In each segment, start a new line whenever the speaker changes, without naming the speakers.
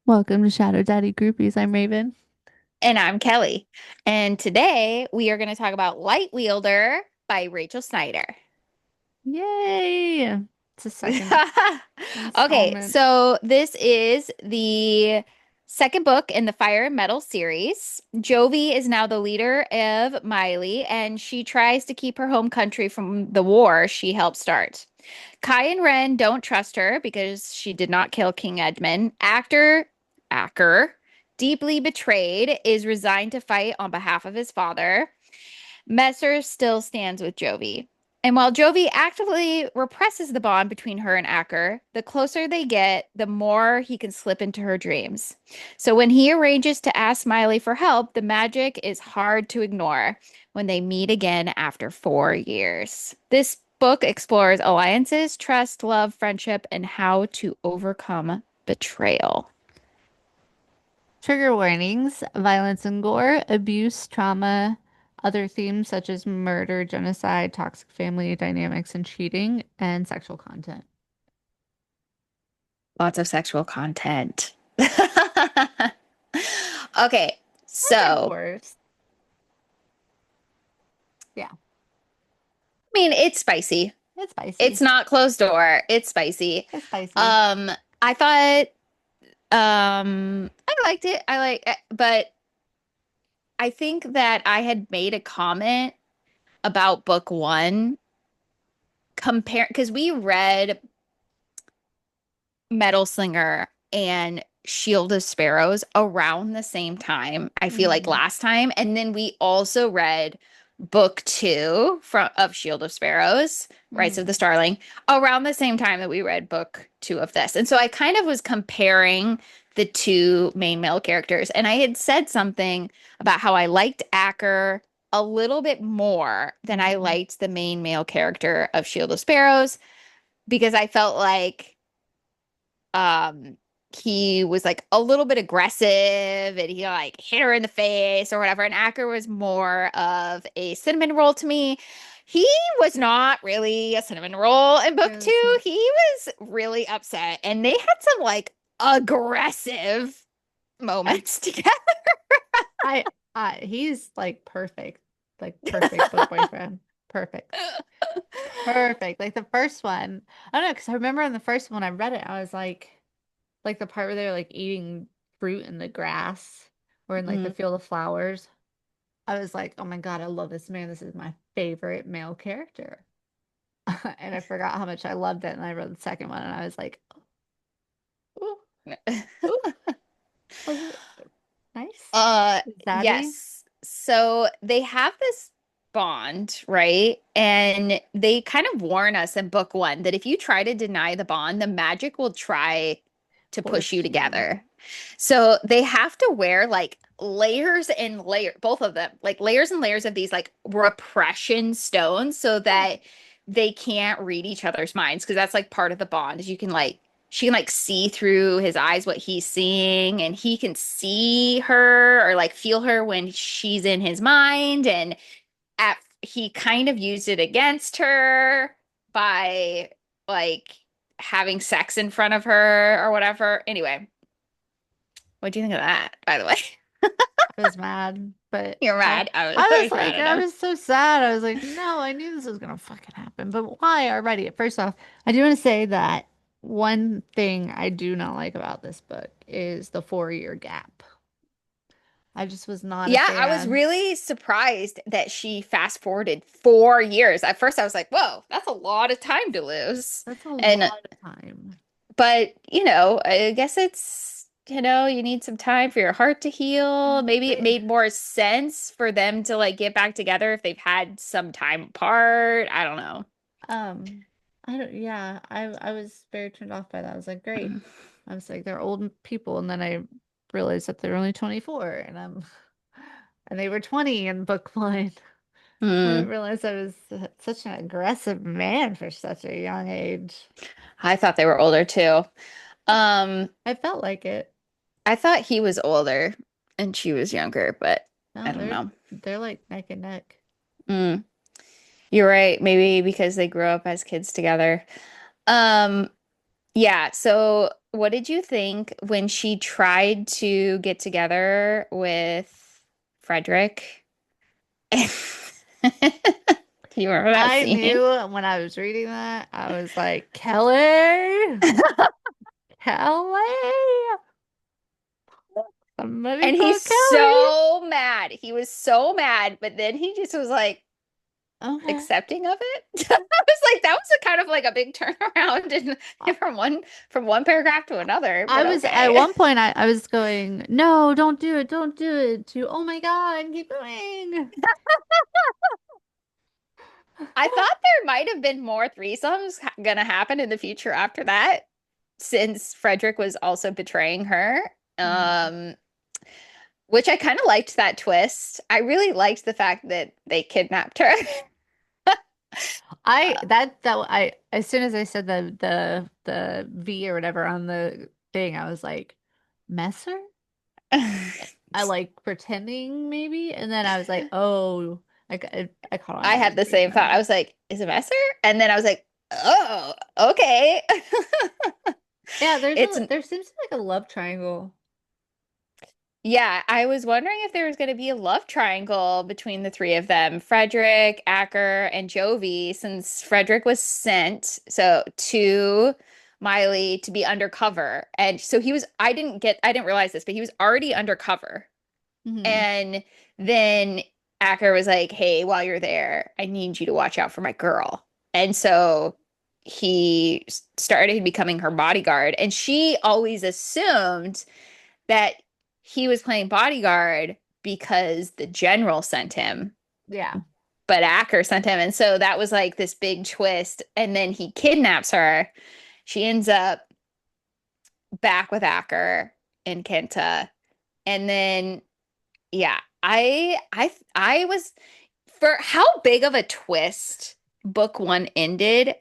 Welcome to Shadow Daddy Groupies. I'm Raven.
And I'm Kelly. And today we are going to talk about Light Wielder by Rachel Schneider.
Yay! It's a second
Okay,
installment.
so this is the second book in the Fire and Metal series. Joby is now the leader of Miley, and she tries to keep her home country from the war she helped start. Kai and Ren don't trust her because she did not kill King Edmund. Actor Acker, deeply betrayed, is resigned to fight on behalf of his father. Messer still stands with Jovi. And while Jovi actively represses the bond between her and Acker, the closer they get, the more he can slip into her dreams. So when he arranges to ask Miley for help, the magic is hard to ignore when they meet again after 4 years. This book explores alliances, trust, love, friendship, and how to overcome betrayal.
Trigger warnings, violence and gore, abuse, trauma, other themes such as murder, genocide, toxic family dynamics, and cheating, and sexual content.
Lots of sexual content. Okay,
And
so
horrors. Yeah,
mean, it's spicy.
it's
It's
spicy.
not closed door. It's spicy.
It's spicy.
Um, I thought I liked it. But I think that I had made a comment about book one compare because we read Metal Slinger and Shield of Sparrows around the same time, I feel like
Mhm.
last time. And then we also read book two from of Shield of Sparrows, Rights of the
Mhm.
Starling, around the same time that we read book two of this. And so I kind of was comparing the two main male characters. And I had said something about how I liked Acker a little bit more than I
Mhm.
liked the main male character of Shield of Sparrows because I felt like he was like a little bit aggressive and he like hit her in the face or whatever. And Acker was more of a cinnamon roll to me. He was not really a cinnamon roll in book
It was
two.
not.
He was really upset and they had some like aggressive
I,
moments together.
I, he's like perfect, perfect book boyfriend. Perfect. Perfect. Like the first one. I don't know, because I remember in the first one I read it, I was like the part where they're like eating fruit in the grass or in like the
Mm.
field of flowers. I was like, oh my God, I love this man. This is my favorite male character. And I forgot how much I loved it. And I read the second one and I was like, oh, oh, was it nice? Zaddy?
Yes. So they have this bond, right? And they kind of warn us in book one that if you try to deny the bond, the magic will try to push you
Force you.
together. So they have to wear like layers and layers, both of them, like layers and layers of these like repression stones so
Yeah.
that they can't read each other's minds because that's like part of the bond is you can like she can like see through his eyes what he's seeing and he can see her or like feel her when she's in his mind and he kind of used it against her by like having sex in front of her or whatever. Anyway, what do you think of that, by the way?
I was mad, but
You're
I
mad.
I
I
was
was mad
like,
at
I
him.
was so sad. I was like, no, I knew this was gonna fucking happen. But why already? First off, I do want to say that one thing I do not like about this book is the 4 year gap. I just was not a
Yeah, I was
fan.
really surprised that she fast forwarded 4 years. At first, I was like, whoa, that's a lot of time to lose.
That's a
And
lot of time.
but I guess you need some time for your heart to heal. Maybe it
They,
made more sense for them to like get back together if they've had some time apart. I don't know.
I don't, yeah, I was very turned off by that. I was like, great. I was like, they're old people, and then I realized that they're only 24, and and they were 20 in book one. I didn't
Hmm.
realize I was such an aggressive man for such a young age.
I thought they were older too. Um,
I felt like it.
I thought he was older and she was younger, but I
No,
don't know.
they're like neck and neck.
Mm, you're right. Maybe because they grew up as kids together. Um, Yeah, so what did you think when she tried to get together with Frederick? Do you remember that
I
scene?
knew when I was reading that, I was like, Kelly, Kelly, somebody
And
call
he's
Kelly.
so mad. He was so mad, but then he just was like
Okay.
accepting of it. I was like, that was a kind of like a big turnaround
I
from one paragraph to another,
I
but
was at
okay.
one point I was going, no, don't do it, to oh my God, keep going.
I thought there might have been more threesomes gonna happen in the future after that, since Frederick was also betraying her.
Mhm.
Um, which I kind of liked that twist. I really liked the fact that they kidnapped her.
I that I as soon as I said the V or whatever on the thing, I was like, Messer? I like pretending maybe, and then I was like, oh, I caught on
I
to what
had
you
the
were
same thought. I
saying.
was like, is it Messer? And then I was like, oh, okay.
Yeah,
It's
there seems to be like a love triangle.
Yeah, I was wondering if there was going to be a love triangle between the three of them, Frederick, Acker, and Jovi, since Frederick was sent to Miley to be undercover. And so I didn't realize this, but he was already undercover.
Hmm.
And then Acker was like, "Hey, while you're there, I need you to watch out for my girl." And so he started becoming her bodyguard, and she always assumed that he was playing bodyguard because the general sent him,
Yeah.
but Acker sent him. And so that was like this big twist. And then he kidnaps her. She ends up back with Acker in Kenta. And then, yeah, I was for how big of a twist book one ended.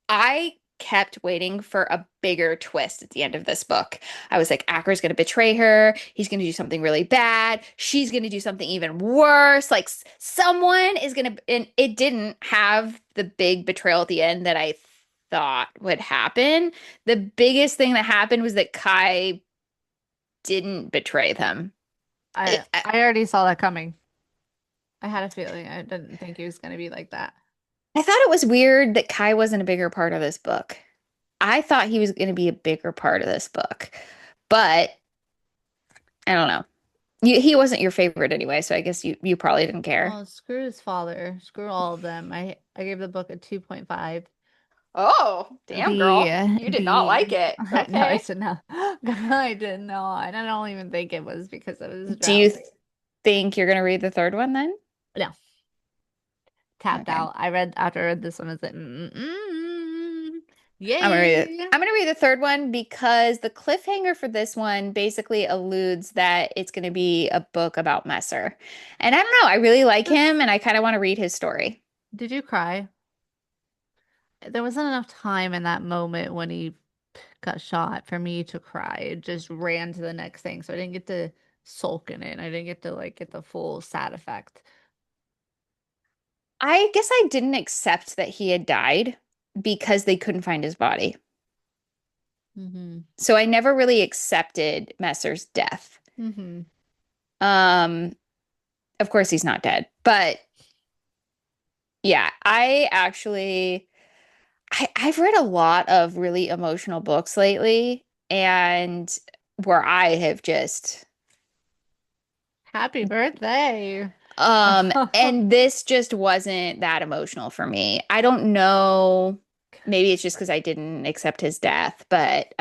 I kept waiting for a bigger twist at the end of this book. I was like, Acker's going to betray her. He's going to do something really bad. She's going to do something even worse. Like someone is going to, and it didn't have the big betrayal at the end that I thought would happen. The biggest thing that happened was that Kai didn't betray them. It,
I already saw that coming. I had a feeling. I didn't think he was going to be like that.
I thought it was weird that Kai wasn't a bigger part of this book. I thought he was going to be a bigger part of this book, but I don't know. He wasn't your favorite anyway, so I guess you probably didn't care.
Oh, screw his father. Screw all of them. I gave the book a 2.5.
Oh, damn, girl. You did not
The
like it.
no, I
Okay.
said no. I did not. And I don't even think it was because I was
Do you
drowning.
think you're gonna read the third one then?
No, tapped
Okay.
out. I read after I read this one. I was like, mm-mm.
I'm gonna read it.
Yay.
I'm gonna read the third one because the cliffhanger for this one basically alludes that it's gonna be a book about Messer. And I don't know, I really like him
That's,
and I kind of want to read his story.
did you cry? There wasn't enough time in that moment when he got shot for me to cry. It just ran to the next thing. So I didn't get to sulk in it. I didn't get to like get the full sad effect.
I guess I didn't accept that he had died because they couldn't find his body.
Hmm.
So I never really accepted Messer's death.
Hmm.
Um, of course he's not dead, but yeah, I've read a lot of really emotional books lately and where I have just
Happy birthday.
and this just wasn't that emotional for me. I don't know. Maybe it's just because I didn't accept his death, but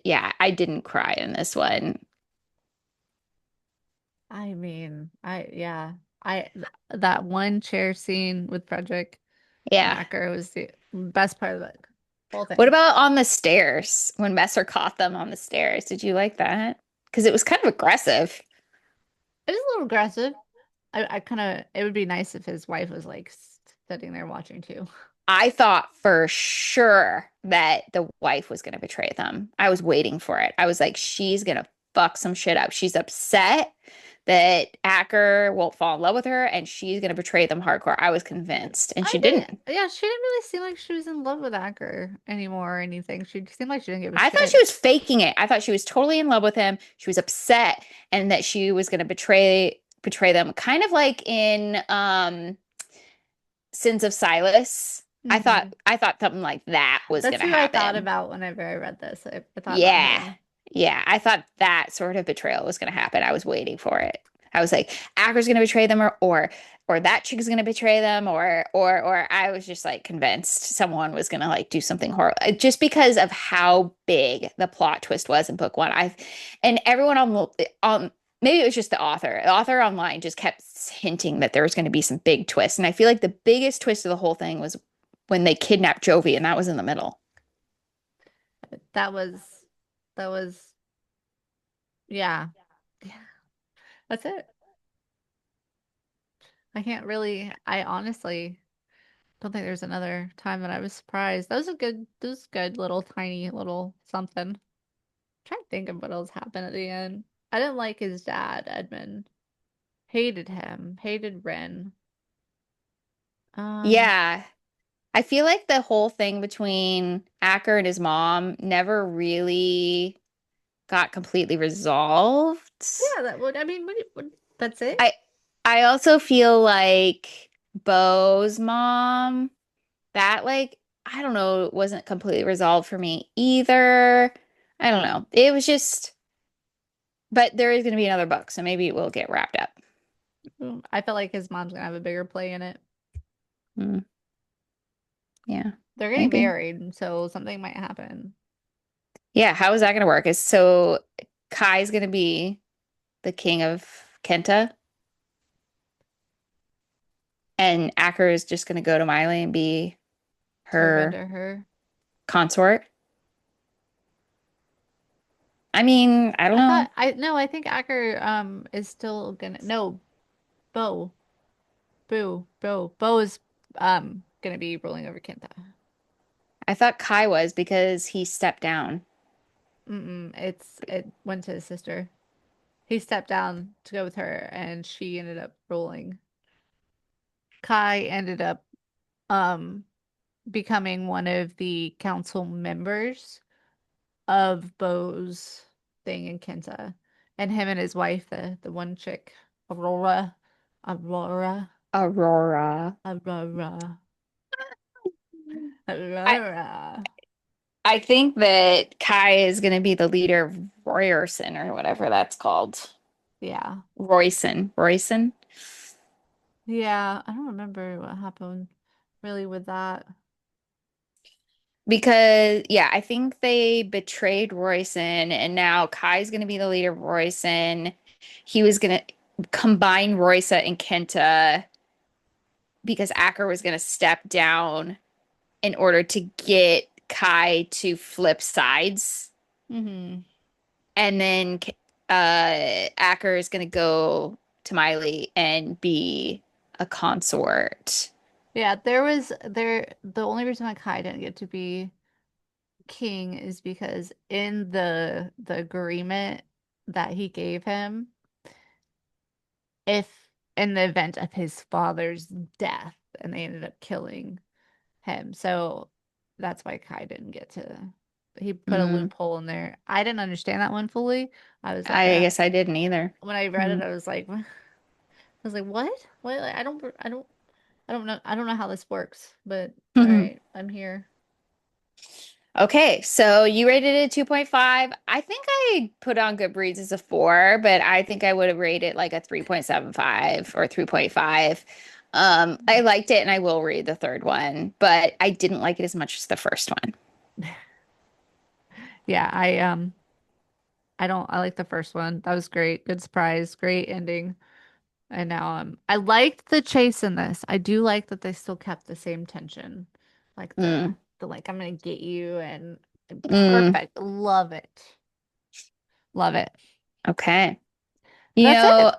yeah, I didn't cry in this one.
I mean, yeah. That one chair scene with Frederick and
Yeah.
Acker was the best part of the whole
What
thing.
about on the stairs when Messer caught them on the stairs? Did you like that? Because it was kind of aggressive.
It was a little aggressive. I kind of, it would be nice if his wife was like sitting there watching too.
I thought for sure that the wife was going to betray them. I was waiting for it. I was like, she's going to fuck some shit up. She's upset that Acker won't fall in love with her and she's going to betray them hardcore. I was convinced, and she
I didn't,
didn't.
yeah, she didn't really seem like she was in love with Acker anymore or anything. She seemed like she didn't give a
I thought she
shit.
was faking it. I thought she was totally in love with him. She was upset and that she was going to betray them, kind of like in Sins of Silas.
Hmm.
I thought something like that was
That's
going to
who I thought
happen.
about whenever I read this. I thought about
Yeah.
her.
Yeah. I thought that sort of betrayal was going to happen. I was waiting for it. I was like, Acker's going to betray them or that chick is going to betray them or I was just like convinced someone was going to like do something horrible just because of how big the plot twist was in book one. I and everyone on maybe it was just the author. The author online just kept hinting that there was going to be some big twists. And I feel like the biggest twist of the whole thing was when they kidnapped Jovi, and that was in the middle.
That was, that was, yeah. Yeah, that's it. I honestly don't think there's another time that I was surprised. That was good little tiny little something. Trying to think of what else happened at the end. I didn't like his dad, Edmund. Hated him. Hated Ren. Um,
Yeah. I feel like the whole thing between Acker and his mom never really got completely resolved.
yeah, that's it.
I I also feel like Bo's mom, that like I don't know, wasn't completely resolved for me either. I don't know. It was just, but there is going to be another book, so maybe it will get wrapped up.
I felt like his mom's gonna have a bigger play in it.
Mm, yeah,
They're getting
maybe.
married, so something might happen.
Yeah, how is that going to work? Is so Kai's going to be the king of Kenta, and Acker is just going to go to Miley and be
Serve
her
under her.
consort. I mean, I don't know.
I think Acker is still gonna no, Bo. Bo is gonna be ruling over Kenta.
I thought Kai was because he stepped down.
It went to his sister. He stepped down to go with her and she ended up ruling. Kai ended up um becoming one of the council members of Bo's thing in Kenta. And him and his wife, the one chick, Aurora, Aurora,
Aurora.
Aurora,
I
Aurora.
I think that Kai is going to be the leader of Royerson or whatever that's called.
Yeah.
Royson.
Yeah, I don't remember what happened really with that.
Because yeah, I think they betrayed Royson and now Kai's going to be the leader of Royson. He was going to combine Roysa and Kenta because Acker was going to step down in order to get Kai to flip sides.
Hmm.
And then Acker is going to go to Miley and be a consort.
Yeah, the only reason why Kai didn't get to be king is because in the agreement that he gave him, if in the event of his father's death, and they ended up killing him. So that's why Kai didn't get to. He put a
Mm,
loophole in there. I didn't understand that one fully. I was like,
I guess I didn't either.
when I read it,
Mm.
I was like, I was like, what? What? Like, I don't know. I don't know how this works, but all right, I'm here.
Okay, so you rated it 2.5. I think I put on Goodreads as a 4, but I think I would have rated like a 3.75 or 3.5. I liked it and I will read the third one, but I didn't like it as much as the first one.
Yeah, I don't I like the first one. That was great. Good surprise, great ending. And now I liked the chase in this. I do like that they still kept the same tension. Like
Mm,
the like I'm gonna get you and
mm,
perfect. Love it. Love it.
okay. You
That's
know,
it.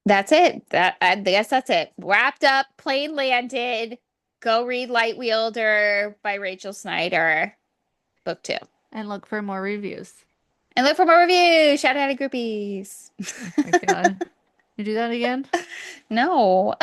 that's it. That I guess that's it. Wrapped up, plane landed. Go read Light Wielder by Rachel Schneider, book 2.
And look for more reviews.
And look for more reviews. Shout out to groupies.
Oh my God. You do that again?
No.